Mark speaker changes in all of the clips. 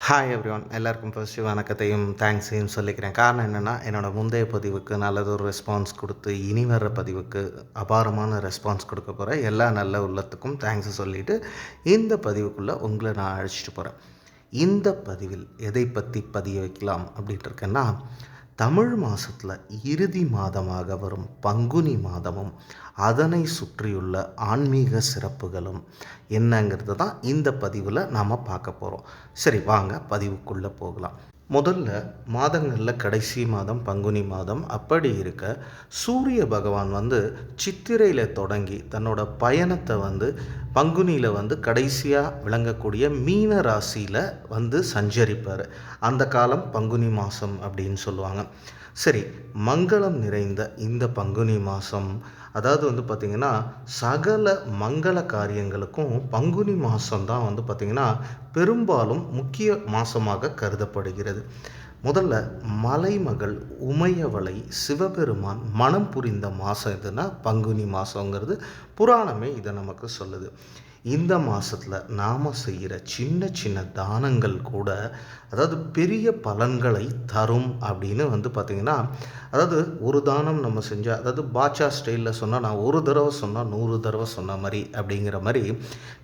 Speaker 1: Hi everyone, எல்லாருக்கும் first வணக்கத்தையும் தேங்க்ஸையும் சொல்லிக்கிறேன். காரணம் என்னென்னா, என்னோடய முந்தைய பதிவுக்கு நல்லதொரு ரெஸ்பான்ஸ் கொடுத்து இனி வர்ற பதிவுக்கு அபாரமான ரெஸ்பான்ஸ் கொடுக்க போகிறேன். எல்லா நல்ல உள்ளத்துக்கும் தேங்க்ஸை சொல்லிவிட்டு இந்த பதிவுக்குள்ளே உங்களை நான் அழைச்சிட்டு போகிறேன். இந்த பதிவில் எதை பற்றி பதிய வைக்கலாம் அப்படின்ட்டு இருக்கேன்னா, தமிழ் மாதத்தில் இறுதி மாதமாக வரும் பங்குனி மாதமும் அதனை சுற்றியுள்ள ஆன்மீக சிறப்புகளும் என்னங்கிறது தான் இந்த பதிவில் நாம் பார்க்க போகிறோம். சரி, வாங்க பதிவுக்குள்ளே போகலாம். முதல்ல மாதங்களில் கடைசி மாதம் பங்குனி மாதம். அப்படி இருக்க சூரிய பகவான் சித்திரையில் தொடங்கி தன்னோட பயணத்தை பங்குனியில் கடைசியாக விளங்கக்கூடிய மீன ராசியில் சஞ்சரிப்பார். அந்த காலம் பங்குனி மாதம் அப்படின்னு சொல்லுவாங்க. சரி, மங்களம் நிறைந்த இந்த பங்குனி மாதம், அதாவது பார்த்திங்கன்னா சகல மங்கள காரியங்களுக்கும் பங்குனி மாதம்தான் பார்த்திங்கன்னா பெரும்பாலும் முக்கிய மாதமாக கருதப்படுகிறது. முதல்ல மலைமகள் உமையவளை சிவபெருமான் மனம் புரிந்த மாதம் எதுனா பங்குனி மாதங்கிறது புராணமே இதை நமக்கு சொல்லுது. இந்த மாதத்தில் நாம் செய்கிற சின்ன சின்ன தானங்கள் கூட அதாவது பெரிய பலன்களை தரும் அப்படின்னு பார்த்திங்கன்னா, அதாவது ஒரு தானம் நம்ம செஞ்சால், அதாவது பாட்சா ஸ்டைலில் சொன்னால், நான் ஒரு தடவை சொன்னால் 100 தடவை சொன்ன மாதிரி அப்படிங்கிற மாதிரி,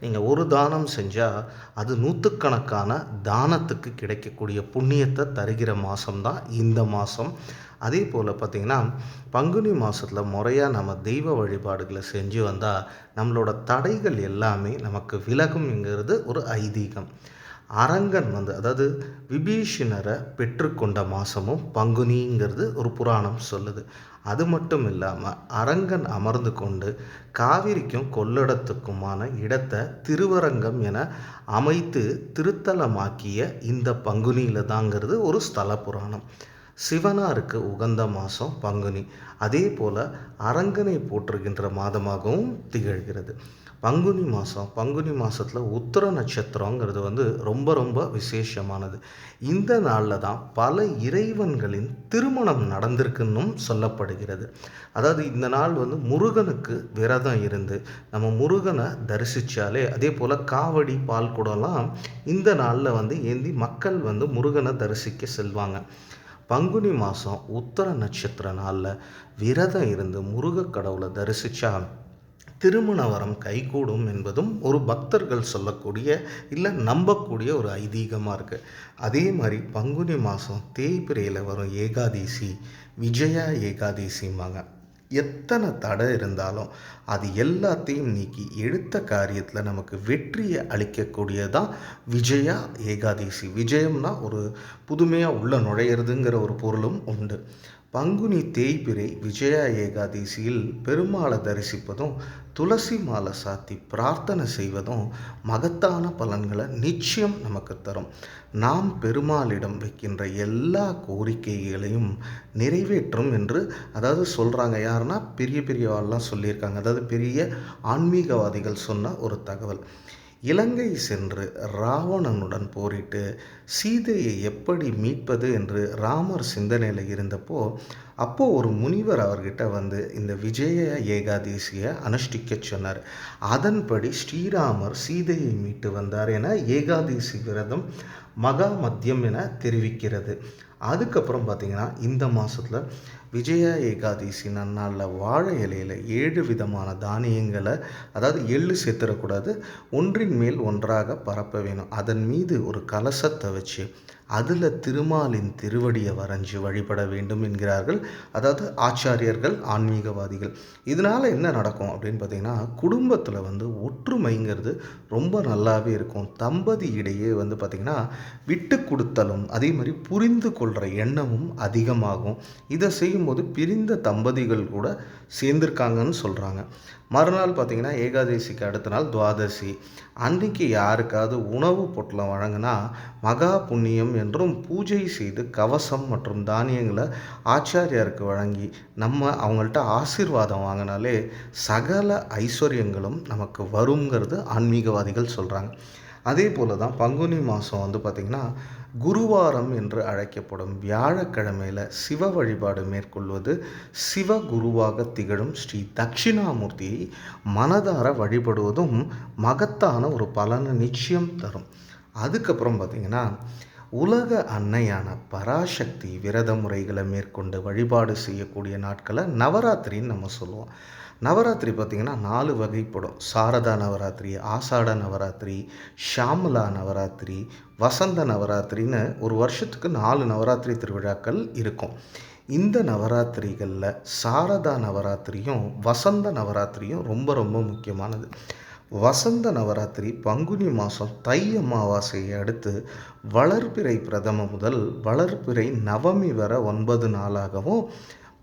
Speaker 1: நீங்கள் ஒரு தானம் செஞ்சால் அது நூற்றுக்கணக்கான தானத்துக்கு கிடைக்கக்கூடிய புண்ணியத்தை தருகிற மாதம்தான் இந்த மாதம். அதே போல் பார்த்திங்கன்னா, பங்குனி மாதத்தில் முறையாக நம்ம தெய்வ வழிபாடுகளை செஞ்சு வந்தால் நம்மளோட தடைகள் எல்லாமே நமக்கு விலகும்ங்கிறது ஒரு ஐதீகம். அரங்கன் அதாவது விபீஷணரை பெற்றுக்கொண்ட மாதமும் பங்குனிங்கிறது ஒரு புராணம் சொல்லுது. அது மட்டும் இல்லாமல் அரங்கன் அமர்ந்து கொண்டு காவிரிக்கும் கொள்ளிடத்துக்குமான இடத்தை திருவரங்கம் என அமைத்து திருத்தலமாக்கிய இந்த பங்குனியில் தாங்கிறது ஒரு ஸ்தல புராணம். சிவனாருக்கு உகந்த மாதம் பங்குனி. அதே போல் அரங்கனை போற்றுகின்ற மாதமாகவும் திகழ்கிறது பங்குனி மாதத்தில் உத்திர நட்சத்திரங்கிறது ரொம்ப ரொம்ப விசேஷமானது. இந்த நாளில் தான் பல இறைவன்களின் திருமணம் நடந்திருக்குன்னும் சொல்லப்படுகிறது. அதாவது இந்த நாள் முருகனுக்கு விரதம் இருந்து நம்ம முருகனை தரிசித்தாலே, அதே போல் காவடி பால் குடம்லாம் இந்த நாளில் ஏந்தி மக்கள் முருகனை தரிசிக்க செல்வாங்க. பங்குனி மாதம் உத்திர நட்சத்திர நாளில் விரதம் இருந்து முருக கடவுளை தரிசித்தா திருமண வரம் கைகூடும் என்பதும் ஒரு பக்தர்கள் சொல்லக்கூடிய இல்லை நம்பக்கூடிய ஒரு ஐதீகமாக இருக்குது. அதே மாதிரி பங்குனி மாதம் தேய்பிரையில் வரும் ஏகாதசி விஜயா ஏகாதசிம்பாங்க. எத்தனை தடை இருந்தாலும் அது எல்லாத்தையும் நீக்கி எடுத்த காரியத்தில் நமக்கு வெற்றியை அளிக்கக்கூடியதான் விஜயா ஏகாதசி. விஜயம்னா ஒரு புதுமையாக உள்ள நுழையிறதுங்கிற ஒரு பொருளும் உண்டு. பங்குனி தேய்பிரை விஜயா ஏகாதசியில் பெருமாளை தரிசிப்பதும் துளசி மாலை சாத்தி பிரார்த்தனை செய்வதும் மகத்தான பலன்களை நிச்சயம் நமக்கு தரும். நாம் பெருமாளிடம் வைக்கின்ற எல்லா கோரிக்கைகளையும் நிறைவேற்றும் என்று அதாவது சொல்கிறாங்க. யாருன்னா பெரிய பெரியவாள்லாம் சொல்லியிருக்காங்க. அதாவது பெரிய ஆன்மீகவாதிகள் சொன்ன ஒரு தகவல். இலங்கை சென்று ராவணனுடன் போரிட்டு சீதையை எப்படி மீட்பது என்று ராமர் சிந்தனையில் இருந்தப்போ ஒரு முனிவர் அவர்கிட்ட இந்த விஜய ஏகாதசியை அனுஷ்டிக்க சொன்னார். அதன்படி ஸ்ரீராமர் சீதையை மீட்டு வந்தார் என ஏகாதசி விரதம் மகா மத்தியம் என தெரிவிக்கிறது. அதுக்கப்புறம் பார்த்திங்கன்னா, இந்த மாதத்தில் விஜயா ஏகாதசி நன்னாளில் வாழை இலையில் 7 விதமான தானியங்களை, அதாவது எள்ளு சேர்த்துடக்கூடாது, ஒன்றின் மேல் ஒன்றாக பரப்ப வேணும். அதன் மீது ஒரு கலசத்தை வச்சு அதில் திருமாலின் திருவடியை வரைஞ்சி வழிபட வேண்டும் என்கிறார்கள். அதாவது ஆச்சாரியர்கள், ஆன்மீகவாதிகள். இதனால் என்ன நடக்கும் அப்படின்னு பார்த்திங்கன்னா, குடும்பத்தில் ஒற்றுமைங்கிறது ரொம்ப நல்லாவே இருக்கும். தம்பதி இடையே பார்த்திங்கன்னா விட்டு கொடுத்தலும் அதே மாதிரி புரிந்து கொள்கிற எண்ணமும் அதிகமாகும். இதை செய்யும்போது பிரிந்த தம்பதிகள் கூட சேர்ந்துருக்காங்கன்னு சொல்கிறாங்க. மறுநாள் பார்த்திங்கன்னா ஏகாதசிக்கு அடுத்த நாள் துவாதசி. அன்றைக்கி யாருக்காவது உணவு பொட்டலம் வழங்கினா மகா புண்ணியம் என்றும், பூஜை செய்து கவசம் மற்றும் தானியங்களை ஆச்சாரியாருக்கு வழங்கி நம்ம அவங்கள்ட்ட ஆசீர்வாதம் வாங்கினாலே சகல ஐஸ்வர்யங்களும் நமக்கு வருங்கிறது ஆன்மீகவாதிகள் சொல்கிறாங்க. அதே போல் தான் பங்குனி மாதம் பார்த்திங்கன்னா குருவாரம் என்று அழைக்கப்படும் வியாழக்கிழமையில் சிவ வழிபாடு மேற்கொள்வது சிவகுருவாக திகழும் ஸ்ரீ தட்சிணாமூர்த்தியை மனதார வழிபடுவதும் மகத்தான ஒரு பலனை நிச்சயம் தரும். அதுக்கப்புறம் பார்த்திங்கன்னா உலக அன்னையான பராசக்தி விரத முறைகளை மேற்கொண்டு வழிபாடு செய்யக்கூடிய நாட்களை நவராத்திரின்னு நம்ம சொல்லுவோம். நவராத்திரி பார்த்திங்கன்னா 4 வகைப்படும். சாரதா நவராத்திரி, ஆஷாட நவராத்திரி, ஷியாமலா நவராத்திரி, வசந்த நவராத்திரின்னு ஒரு வருஷத்துக்கு 4 நவராத்திரி திருவிழாக்கள் இருக்கும். இந்த நவராத்திரிகளில் சாரதா நவராத்திரியும் வசந்த நவராத்திரியும் ரொம்ப ரொம்ப முக்கியமானது. வசந்த நவராத்திரி பங்குனி மாதம் தை அமாவாசையை அடுத்து வளர்பிறை பிரதம முதல் வளர்பிறை நவமி வரை 9 நாளாகவும்,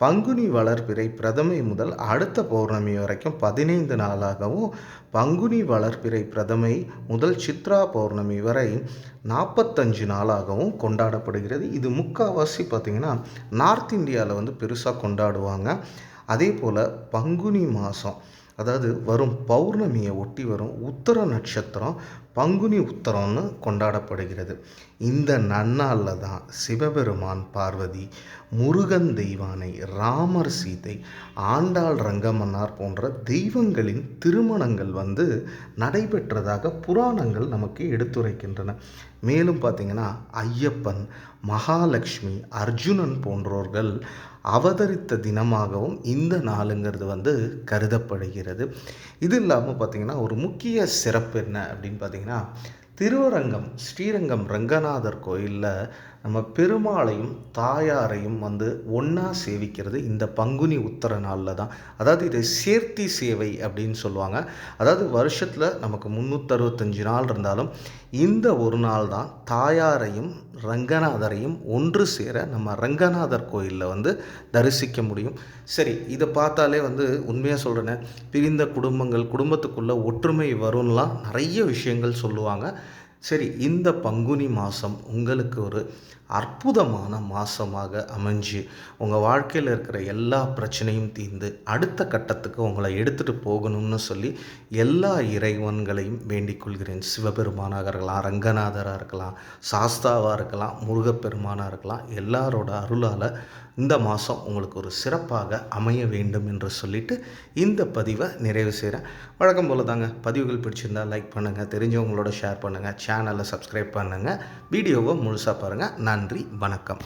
Speaker 1: பங்குனி வளர்பிறை பிரதமை முதல் அடுத்த பௌர்ணமி வரைக்கும் 15 நாளாகவும், பங்குனி வளர்பிறை பிரதமை முதல் சித்ரா பௌர்ணமி வரை 45 நாளாகவும் கொண்டாடப்படுகிறது. இது முக்கால்வாசி பார்த்திங்கன்னா நார்த் இந்தியாவில் பெருசாக கொண்டாடுவாங்க. அதே போல் பங்குனி மாதம், அதாவது வரும் பௌர்ணமியை ஒட்டி வரும் உத்தர நட்சத்திரம் பங்குனி உத்தரம்னு கொண்டாடப்படுகிறது. இந்த நன்னாளில் தான் சிவபெருமான் பார்வதி, முருகன் தெய்வானை, ராமர் சீதை, ஆண்டாள் ரங்கமன்னார் போன்ற தெய்வங்களின் திருமணங்கள் நடைபெற்றதாக புராணங்கள் நமக்கு எடுத்துரைக்கின்றன. மேலும் பார்த்திங்கன்னா ஐயப்பன், மகாலட்சுமி, அர்ஜுனன் போன்றோர்கள் அவதரித்த தினமாகவும் இந்த நாளுங்கிறது கருதப்படுகிறது. இது இல்லாமல் பார்த்திங்கன்னா ஒரு முக்கிய சிறப்பு என்ன அப்படின்னு பார்த்திங்கன்னா, திருவரங்கம் ஸ்ரீரங்கம் ரங்கநாதர் கோயிலில் நம்ம பெருமாளையும் தாயாரையும் ஒன்றா சேவிக்கிறது இந்த பங்குனி உத்தர நாளில் தான். அதாவது இதை சேர்த்தி சேவை அப்படின்னு சொல்லுவாங்க. அதாவது வருஷத்தில் நமக்கு 365 நாள் இருந்தாலும் இந்த ஒரு நாள் தான் தாயாரையும் ரங்கநாதரையும் ஒன்று சேர நம்ம ரங்கநாதர் கோயிலில் தரிசிக்க முடியும். சரி, இதை பார்த்தாலே உண்மையாக சொல்கிறேன்னு, பிரிந்த குடும்பத்துக்குள்ளே ஒற்றுமை வரும்லாம் நிறைய விஷயங்கள் சொல்லுவாங்க. சரி, இந்த பங்குனி மாதம் உங்களுக்கு ஒரு அற்புதமான மாதமாக அமைஞ்சு உங்கள் வாழ்க்கையில் இருக்கிற எல்லா பிரச்சனையும் தீர்ந்து அடுத்த கட்டத்துக்கு உங்களை எடுத்துகிட்டு போகணும்னு சொல்லி எல்லா இறைவன்களையும் வேண்டிக் கொள்கிறேன். சிவபெருமானாக இருக்கலாம், ரங்கநாதராக இருக்கலாம், சாஸ்தாவாக இருக்கலாம், முருகப்பெருமானாக இருக்கலாம், எல்லாரோட அருளால் இந்த மாதம் உங்களுக்கு ஒரு சிறப்பாக அமைய வேண்டும் என்று சொல்லிட்டு இந்த பதிவை நிறைவு செய்கிறேன். வழக்கம் போல் தாங்க, பதிவுகள் பிடிச்சிருந்தால் லைக் பண்ணுங்கள், தெரிஞ்சவங்களோட ஷேர் பண்ணுங்கள், சேனலை சப்ஸ்கிரைப் பண்ணுங்கள், வீடியோவை முழுசாக பாருங்கள். நன்றி, வணக்கம்.